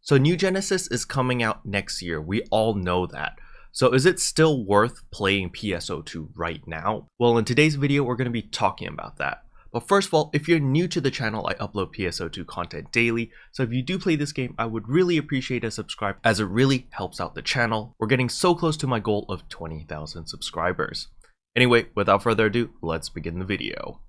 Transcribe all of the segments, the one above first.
So New Genesis is coming out next year, we all know that. So is it still worth playing PSO2 right now? Well, in today's video, we're going to be talking about that. But first of all, if you're new to the channel, I upload PSO2 content daily. So if you do play this game, I would really appreciate a subscribe as it really helps out the channel. We're getting so close to my goal of 20,000 subscribers. Anyway, without further ado, let's begin the video.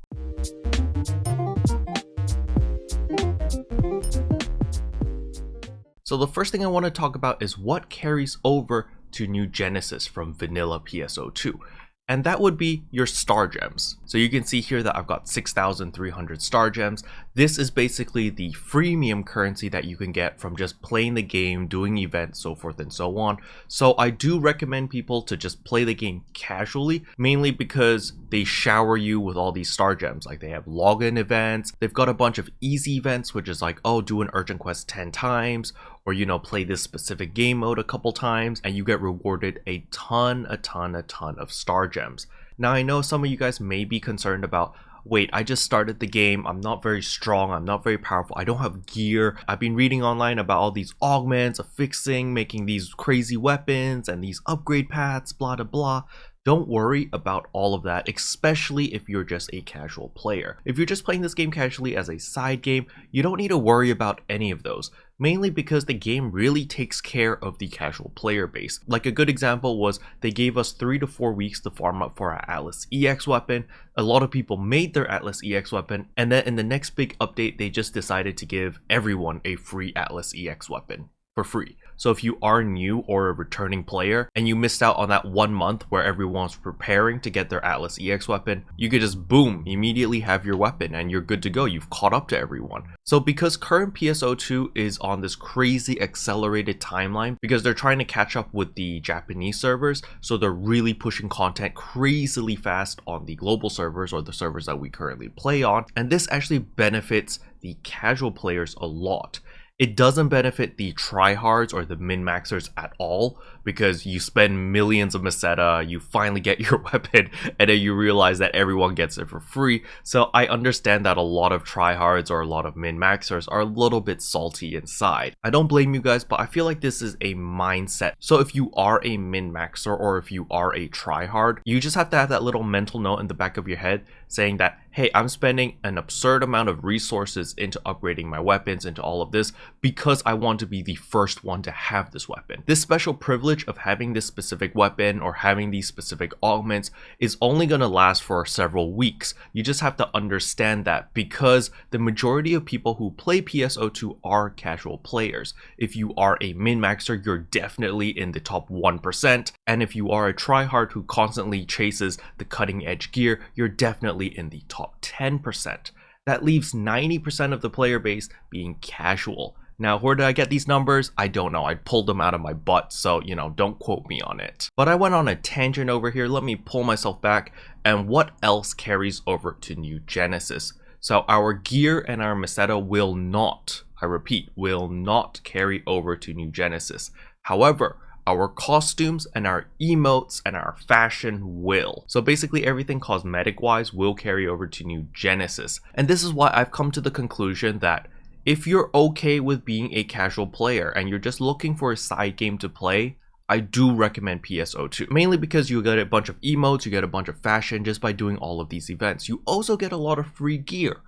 So the first thing I want to talk about is what carries over to New Genesis from vanilla PSO2. And that would be your star gems. So you can see here that I've got 6,300 star gems. This is basically the freemium currency that you can get from just playing the game, doing events, so forth and so on. So I do recommend people to just play the game casually, mainly because they shower you with all these star gems. Like they have login events, they've got a bunch of easy events, which is like, oh, do an urgent quest 10 times, or play this specific game mode a couple times, and you get rewarded a ton of star gems. Now I know some of you guys may be concerned about, wait, I just started the game, I'm not very strong, I'm not very powerful, I don't have gear. I've been reading online about all these augments, affixing, making these crazy weapons and these upgrade paths, blah blah blah. Don't worry about all of that, especially if you're just a casual player. If you're just playing this game casually as a side game, you don't need to worry about any of those, mainly because the game really takes care of the casual player base. Like a good example was they gave us 3 to 4 weeks to farm up for our Atlas EX weapon. A lot of people made their Atlas EX weapon, and then in the next big update, they just decided to give everyone a free Atlas EX weapon for free. So if you are new or a returning player and you missed out on that 1 month where everyone's preparing to get their Atlas EX weapon, you could just boom, immediately have your weapon and you're good to go. You've caught up to everyone. So because current PSO2 is on this crazy accelerated timeline, because they're trying to catch up with the Japanese servers, so they're really pushing content crazily fast on the global servers or the servers that we currently play on. And this actually benefits the casual players a lot. It doesn't benefit the tryhards or the min-maxers at all, because you spend millions of meseta, you finally get your weapon, and then you realize that everyone gets it for free. So I understand that a lot of tryhards or a lot of min-maxers are a little bit salty inside. I don't blame you guys, but I feel like this is a mindset. So if you are a min-maxer or if you are a tryhard, you just have to have that little mental note in the back of your head saying that, hey, I'm spending an absurd amount of resources into upgrading my weapons, into all of this, because I want to be the first one to have this weapon. This special privilege of having this specific weapon or having these specific augments is only going to last for several weeks. You just have to understand that, because the majority of people who play PSO2 are casual players. If you are a min-maxer, you're definitely in the top 1%. And if you are a tryhard who constantly chases the cutting edge gear, you're definitely in the top 10%. That leaves 90% of the player base being casual. Now, where did I get these numbers? I don't know. I pulled them out of my butt, so, don't quote me on it. But I went on a tangent over here. Let me pull myself back. And what else carries over to New Genesis? So our gear and our meseta will not, I repeat, will not carry over to New Genesis. However, our costumes and our emotes and our fashion will. So basically everything cosmetic wise will carry over to New Genesis. And this is why I've come to the conclusion that if you're okay with being a casual player and you're just looking for a side game to play, I do recommend PSO2. Mainly because you get a bunch of emotes, you get a bunch of fashion just by doing all of these events. You also get a lot of free gear.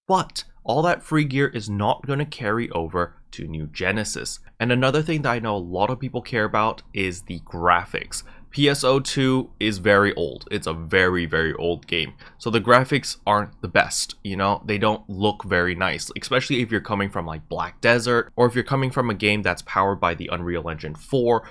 But all that free gear is not going to carry over to New Genesis. And another thing that I know a lot of people care about is the graphics. PSO2 is very old. It's a very old game. So the graphics aren't the best, they don't look very nice, especially if you're coming from like Black Desert, or if you're coming from a game that's powered by the Unreal Engine 4,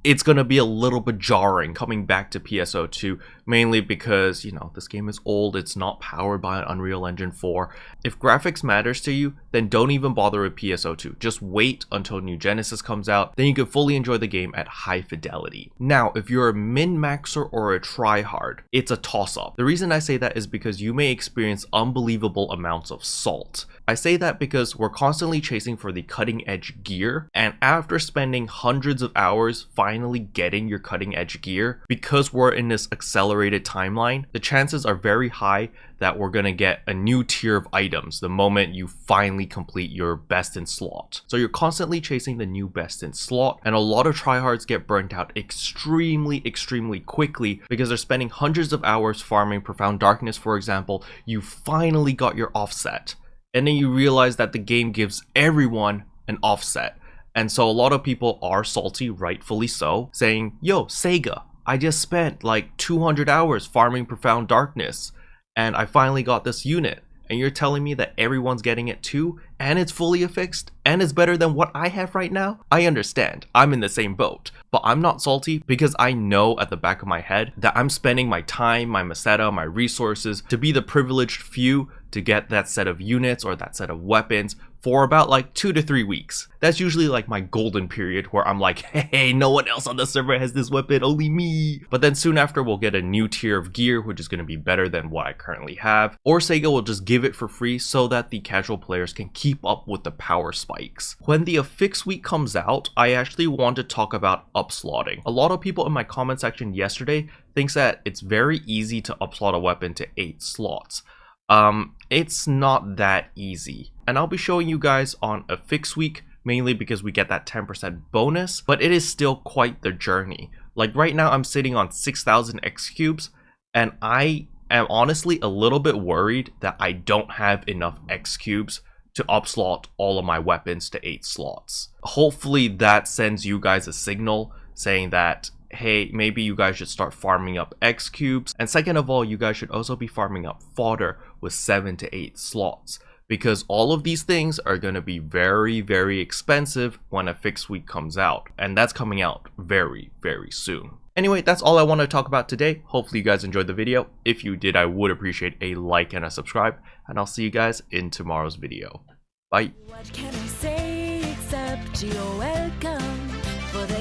it's going to be a little bit jarring coming back to PSO2, mainly because, this game is old, it's not powered by an Unreal Engine 4. If graphics matters to you, then don't even bother with PSO2. Just wait until New Genesis comes out, then you can fully enjoy the game at high fidelity. Now, if you're a min-maxer or a tryhard, it's a toss-up. The reason I say that is because you may experience unbelievable amounts of salt. I say that because we're constantly chasing for the cutting edge gear, and after spending hundreds of hours finally getting your cutting edge gear, because we're in this accelerated timeline, the chances are very high that we're gonna get a new tier of items the moment you finally complete your best in slot. So you're constantly chasing the new best in slot, and a lot of tryhards get burnt out extremely quickly because they're spending hundreds of hours farming Profound Darkness, for example. You finally got your offset, and then you realize that the game gives everyone an offset. And so a lot of people are salty, rightfully so, saying, yo, Sega, I just spent like 200 hours farming Profound Darkness, and I finally got this unit, and you're telling me that everyone's getting it too, and it's fully affixed, and it's better than what I have right now? I understand, I'm in the same boat, but I'm not salty because I know at the back of my head that I'm spending my time, my meseta, my resources to be the privileged few to get that set of units or that set of weapons for about like 2 to 3 weeks. That's usually like my golden period where I'm like, hey, no one else on the server has this weapon, only me. But then soon after we'll get a new tier of gear, which is going to be better than what I currently have, or Sega will just give it for free so that the casual players can keep up with the power spikes. When the affix week comes out, I actually want to talk about upslotting. A lot of people in my comment section yesterday thinks that it's very easy to upslot a weapon to 8 slots. It's not that easy, and I'll be showing you guys on a fix week, mainly because we get that 10% bonus, but it is still quite the journey. Like right now I'm sitting on 6,000 X cubes, and I am honestly a little bit worried that I don't have enough X cubes to upslot all of my weapons to 8 slots. Hopefully that sends you guys a signal saying that, hey, maybe you guys should start farming up X cubes. And second of all, you guys should also be farming up fodder with 7 to 8 slots, because all of these things are going to be very expensive when a fixed week comes out, and that's coming out very soon. Anyway, that's all I want to talk about today. Hopefully you guys enjoyed the video. If you did, I would appreciate a like and a subscribe, and I'll see you guys in tomorrow's video. Bye. What can I say except you're welcome for the